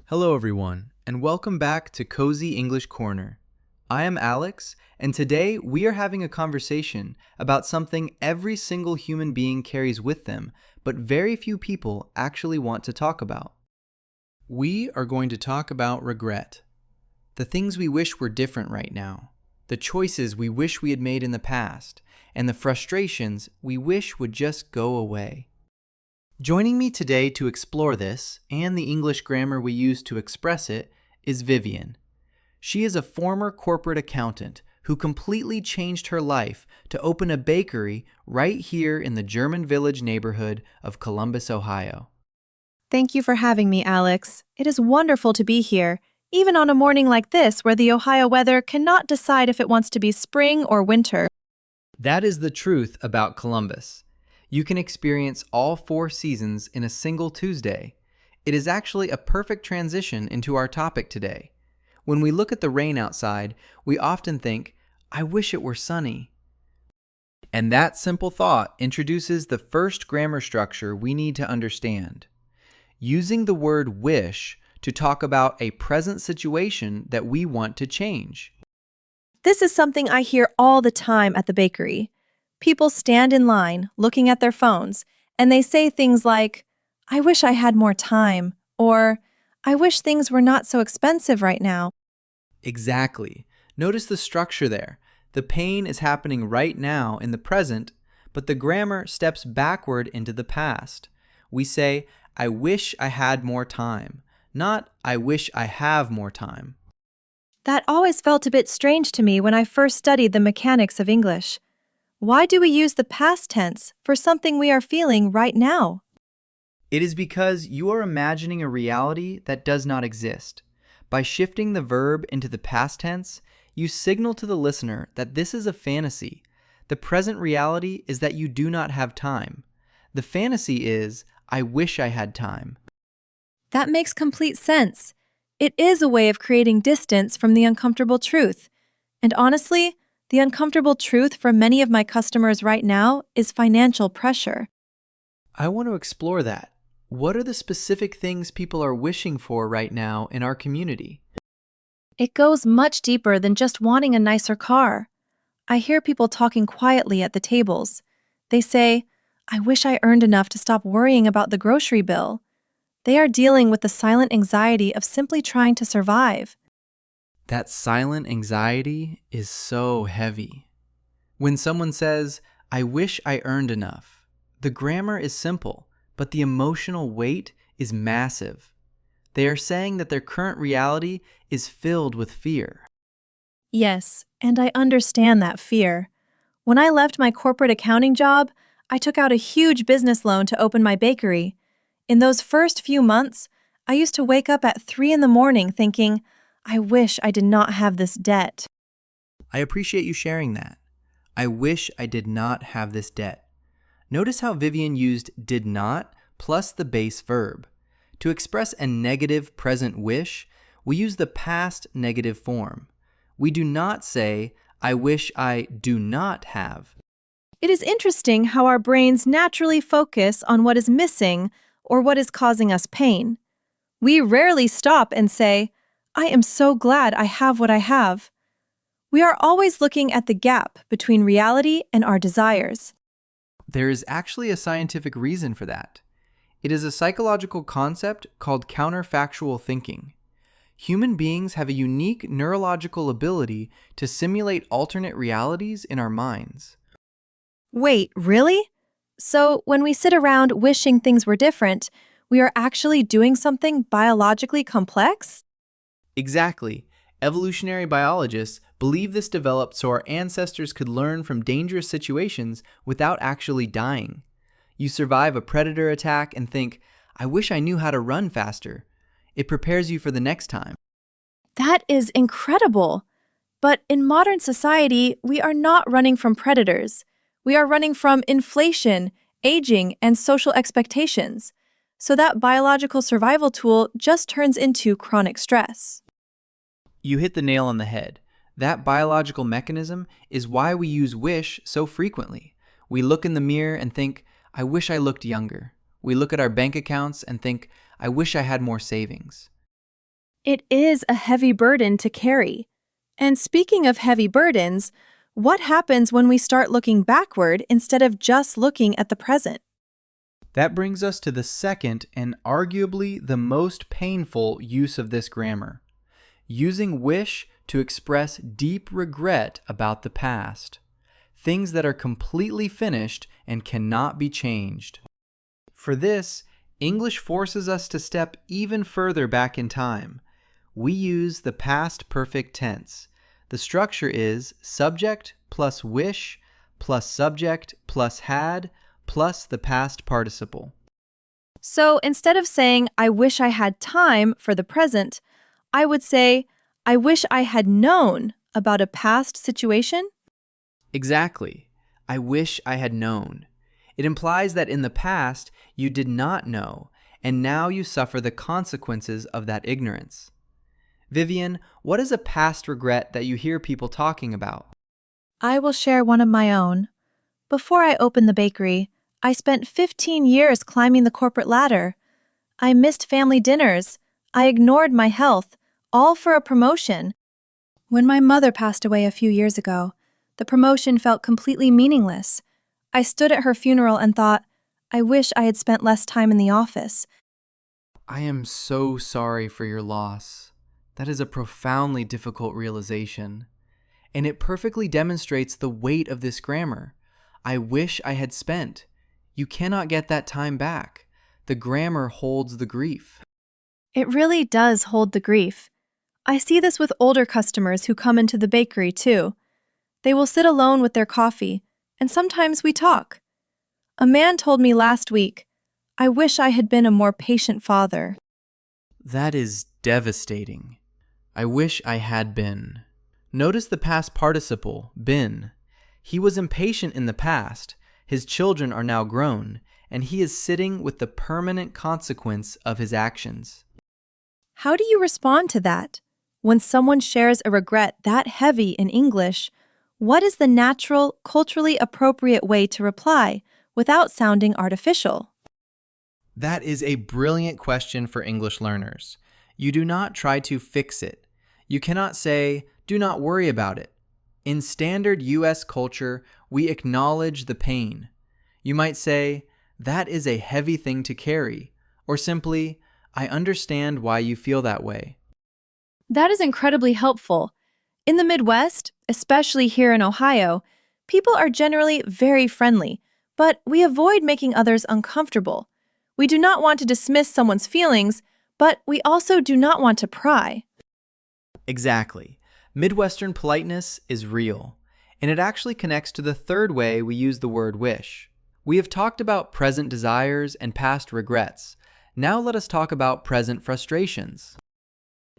Hello everyone, and welcome back to Cozy English Corner. I am Alex, and today we are having a conversation about something every single human being carries with them, but very few people actually want to talk about. We are going to talk about regret. The things we wish were different right now, the choices we wish we had made in the past, and the frustrations we wish would just go away. Joining me today to explore this, and the English grammar we use to express it, is Vivienne. She is a former corporate accountant who completely changed her life to open a bakery right here in the German Village neighborhood of Columbus, Ohio. Thank you for having me, Alex. It is wonderful to be here, even on a morning like this where the Ohio weather cannot decide if it wants to be spring or winter. That is the truth about Columbus. You can experience all 4 seasons in a single Tuesday. It is actually a perfect transition into our topic today. When we look at the rain outside, we often think, I wish it were sunny. And that simple thought introduces the first grammar structure we need to understand. Using the word wish to talk about a present situation that we want to change. This is something I hear all the time at the bakery. People stand in line, looking at their phones, and they say things like, I wish I had more time, or I wish things were not so expensive right now. Exactly. Notice the structure there. The pain is happening right now in the present, but the grammar steps backward into the past. We say, I wish I had more time, not I wish I have more time. That always felt a bit strange to me when I first studied the mechanics of English. Why do we use the past tense for something we are feeling right now? It is because you are imagining a reality that does not exist. By shifting the verb into the past tense, you signal to the listener that this is a fantasy. The present reality is that you do not have time. The fantasy is, I wish I had time. That makes complete sense. It is a way of creating distance from the uncomfortable truth. And honestly, the uncomfortable truth for many of my customers right now is financial pressure. I want to explore that. What are the specific things people are wishing for right now in our community? It goes much deeper than just wanting a nicer car. I hear people talking quietly at the tables. They say, I wish I earned enough to stop worrying about the grocery bill. They are dealing with the silent anxiety of simply trying to survive. That silent anxiety is so heavy. When someone says, I wish I earned enough, the grammar is simple, but the emotional weight is massive. They are saying that their current reality is filled with fear. Yes, and I understand that fear. When I left my corporate accounting job, I took out a huge business loan to open my bakery. In those first few months, I used to wake up at 3 in the morning thinking, I wish I did not have this debt. I appreciate you sharing that. I wish I did not have this debt. Notice how Vivienne used did not plus the base verb. To express a negative present wish, we use the past negative form. We do not say, I wish I do not have. It is interesting how our brains naturally focus on what is missing or what is causing us pain. We rarely stop and say, I am so glad I have what I have. We are always looking at the gap between reality and our desires. There is actually a scientific reason for that. It is a psychological concept called counterfactual thinking. Human beings have a unique neurological ability to simulate alternate realities in our minds. Wait, really? So when we sit around wishing things were different, we are actually doing something biologically complex? Exactly. Evolutionary biologists believe this developed so our ancestors could learn from dangerous situations without actually dying. You survive a predator attack and think, I wish I knew how to run faster. It prepares you for the next time. That is incredible. But in modern society, we are not running from predators. We are running from inflation, aging, and social expectations. So that biological survival tool just turns into chronic stress. You hit the nail on the head. That biological mechanism is why we use wish so frequently. We look in the mirror and think, I wish I looked younger. We look at our bank accounts and think, I wish I had more savings. It is a heavy burden to carry. And speaking of heavy burdens, what happens when we start looking backward instead of just looking at the present? That brings us to the second and arguably the most painful use of this grammar, using wish to express deep regret about the past, things that are completely finished and cannot be changed. For this, English forces us to step even further back in time. We use the past perfect tense. The structure is subject plus wish plus subject plus had plus the past participle. So instead of saying, I wish I had time for the present, I would say, I wish I had known about a past situation. Exactly. I wish I had known. It implies that in the past you did not know, and now you suffer the consequences of that ignorance. Vivienne, what is a past regret that you hear people talking about? I will share one of my own. Before I opened the bakery, I spent 15 years climbing the corporate ladder. I missed family dinners. I ignored my health, all for a promotion. When my mother passed away a few years ago, the promotion felt completely meaningless. I stood at her funeral and thought, I wish I had spent less time in the office. I am so sorry for your loss. That is a profoundly difficult realization. And it perfectly demonstrates the weight of this grammar. I wish I had spent. You cannot get that time back. The grammar holds the grief. It really does hold the grief. I see this with older customers who come into the bakery too. They will sit alone with their coffee, and sometimes we talk. A man told me last week, I wish I had been a more patient father. That is devastating. I wish I had been. Notice the past participle, been. He was impatient in the past. His children are now grown, and he is sitting with the permanent consequence of his actions. How do you respond to that? When someone shares a regret that heavy in English, what is the natural, culturally appropriate way to reply without sounding artificial? That is a brilliant question for English learners. You do not try to fix it. You cannot say, do not worry about it. In standard U.S. culture, we acknowledge the pain. You might say, that is a heavy thing to carry, or simply, I understand why you feel that way. That is incredibly helpful. In the Midwest, especially here in Ohio, people are generally very friendly, but we avoid making others uncomfortable. We do not want to dismiss someone's feelings, but we also do not want to pry. Exactly. Midwestern politeness is real, and it actually connects to the third way we use the word wish. We have talked about present desires and past regrets. Now let us talk about present frustrations.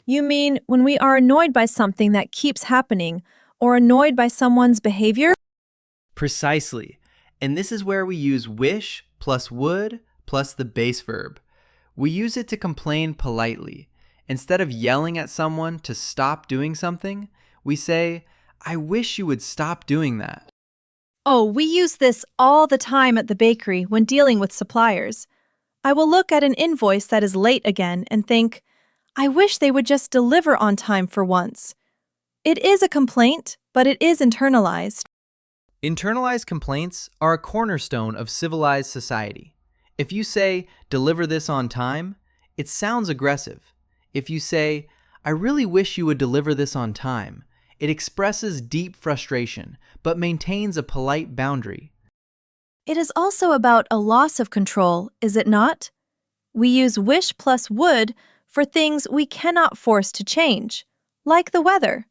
You mean when we are annoyed by something that keeps happening or annoyed by someone's behavior? Precisely. And this is where we use wish plus would plus the base verb. We use it to complain politely. Instead of yelling at someone to stop doing something, we say, I wish you would stop doing that. Oh, we use this all the time at the bakery when dealing with suppliers. I will look at an invoice that is late again and think, I wish they would just deliver on time for once. It is a complaint, but it is internalized. Internalized complaints are a cornerstone of civilized society. If you say, deliver this on time, it sounds aggressive. If you say, I really wish you would deliver this on time, it expresses deep frustration, but maintains a polite boundary. It is also about a loss of control, is it not? We use wish plus would for things we cannot force to change, like the weather.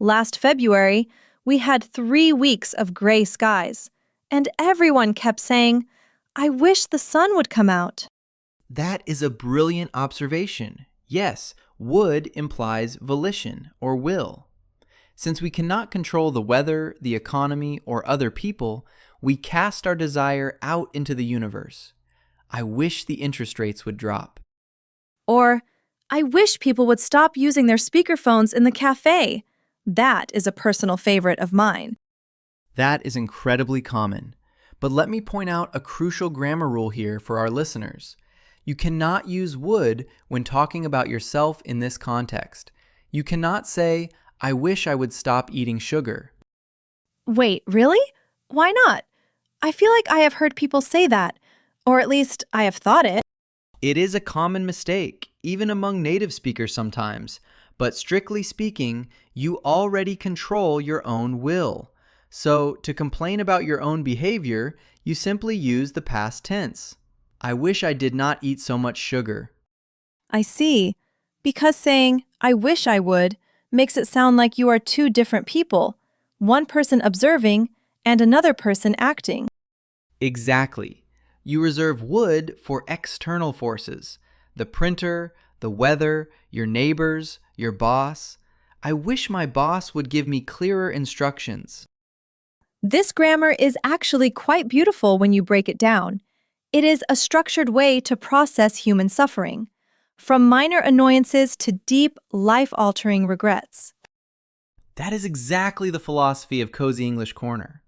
Last February, we had 3 weeks of gray skies, and everyone kept saying, I wish the sun would come out. That is a brilliant observation. Yes, would implies volition or will. Since we cannot control the weather, the economy, or other people, we cast our desire out into the universe. I wish the interest rates would drop. Or, I wish people would stop using their speakerphones in the cafe. That is a personal favorite of mine. That is incredibly common. But let me point out a crucial grammar rule here for our listeners. You cannot use would when talking about yourself in this context. You cannot say, I wish I would stop eating sugar. Wait, really? Why not? I feel like I have heard people say that, or at least I have thought it. It is a common mistake, even among native speakers sometimes, but strictly speaking, you already control your own will. So, to complain about your own behavior, you simply use the past tense. I wish I did not eat so much sugar. I see. Because saying, I wish I would, makes it sound like you are two different people, one person observing and another person acting. Exactly. You reserve would for external forces, the printer, the weather, your neighbors, your boss. I wish my boss would give me clearer instructions. This grammar is actually quite beautiful when you break it down. It is a structured way to process human suffering, from minor annoyances to deep, life-altering regrets. That is exactly the philosophy of Cozy English Corner.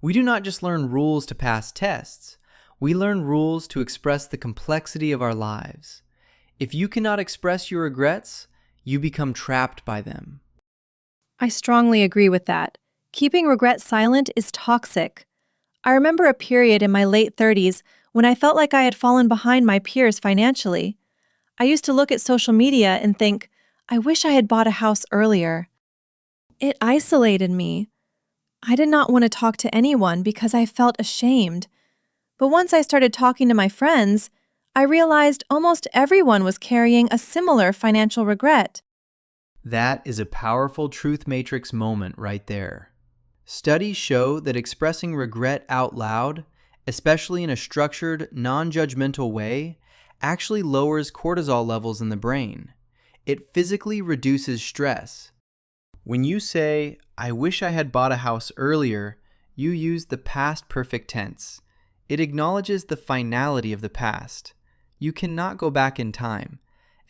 We do not just learn rules to pass tests, we learn rules to express the complexity of our lives. If you cannot express your regrets, you become trapped by them. I strongly agree with that. Keeping regret silent is toxic. I remember a period in my late 30s when I felt like I had fallen behind my peers financially. I used to look at social media and think, I wish I had bought a house earlier. It isolated me. I did not want to talk to anyone because I felt ashamed. But once I started talking to my friends, I realized almost everyone was carrying a similar financial regret. That is a powerful truth matrix moment right there. Studies show that expressing regret out loud, especially in a structured, non-judgmental way, actually lowers cortisol levels in the brain. It physically reduces stress. When you say, I wish I had bought a house earlier, you use the past perfect tense. It acknowledges the finality of the past. You cannot go back in time.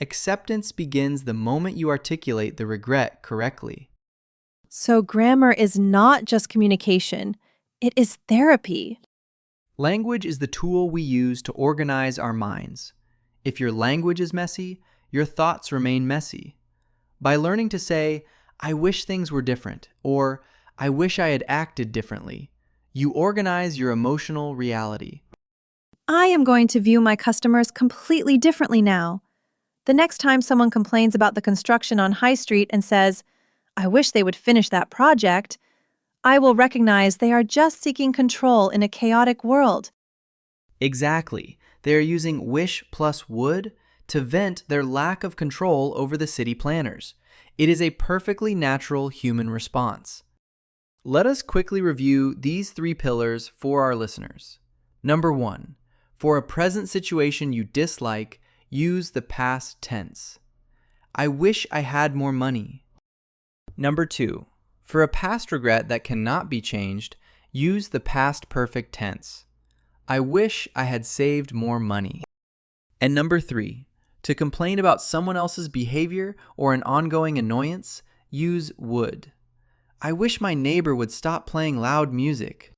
Acceptance begins the moment you articulate the regret correctly. So grammar is not just communication, it is therapy. Language is the tool we use to organize our minds. If your language is messy, your thoughts remain messy. By learning to say, I wish things were different, or I wish I had acted differently, you organize your emotional reality. I am going to view my customers completely differently now. The next time someone complains about the construction on High Street and says, I wish they would finish that project, I will recognize they are just seeking control in a chaotic world. Exactly. They are using wish plus would to vent their lack of control over the city planners. It is a perfectly natural human response. Let us quickly review these 3 pillars for our listeners. Number 1. For a present situation you dislike, use the past tense. I wish I had more money. Number 2. For a past regret that cannot be changed, use the past perfect tense. I wish I had saved more money. And number 3. To complain about someone else's behavior or an ongoing annoyance, use would. I wish my neighbor would stop playing loud music.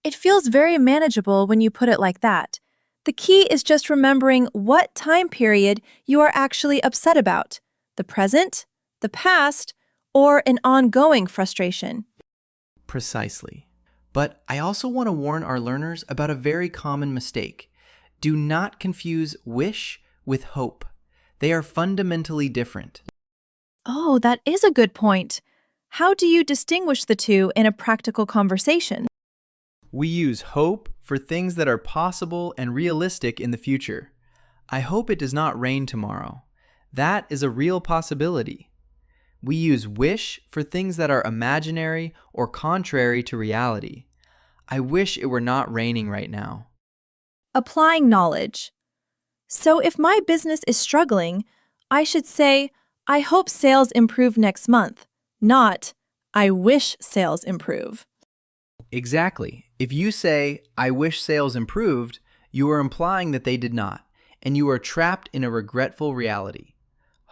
It feels very manageable when you put it like that. The key is just remembering what time period you are actually upset about: the present, the past, or an ongoing frustration. Precisely. But I also want to warn our learners about a very common mistake. Do not confuse wish with hope. They are fundamentally different. Oh, that is a good point. How do you distinguish the two in a practical conversation? We use hope for things that are possible and realistic in the future. I hope it does not rain tomorrow. That is a real possibility. We use wish for things that are imaginary or contrary to reality. I wish it were not raining right now. Applying knowledge. So if my business is struggling, I should say, I hope sales improve next month, not, I wish sales improve. Exactly. If you say, I wish sales improved, you are implying that they did not, and you are trapped in a regretful reality.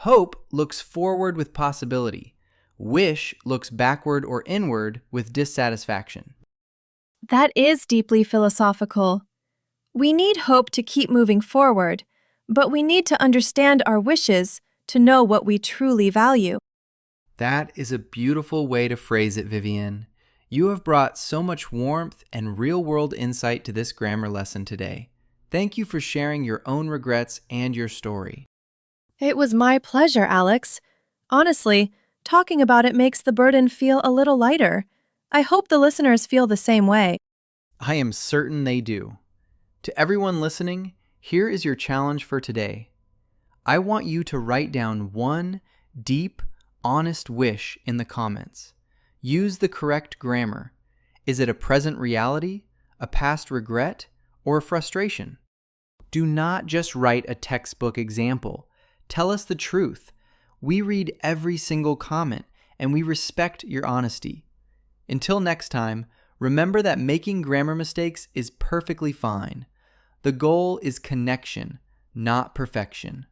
Hope looks forward with possibility. Wish looks backward or inward with dissatisfaction. That is deeply philosophical. We need hope to keep moving forward, But we need to understand our wishes to know what we truly value. That is a beautiful way to phrase it, Vivienne. You have brought so much warmth and real-world insight to this grammar lesson today. Thank you for sharing your own regrets and your story. It was my pleasure, Alex. Honestly, talking about it makes the burden feel a little lighter. I hope the listeners feel the same way. I am certain they do. To everyone listening, here is your challenge for today. I want you to write down one deep, honest wish in the comments. Use the correct grammar. Is it a present reality, a past regret, or a frustration? Do not just write a textbook example. Tell us the truth. We read every single comment, and we respect your honesty. Until next time, remember that making grammar mistakes is perfectly fine. The goal is connection, not perfection.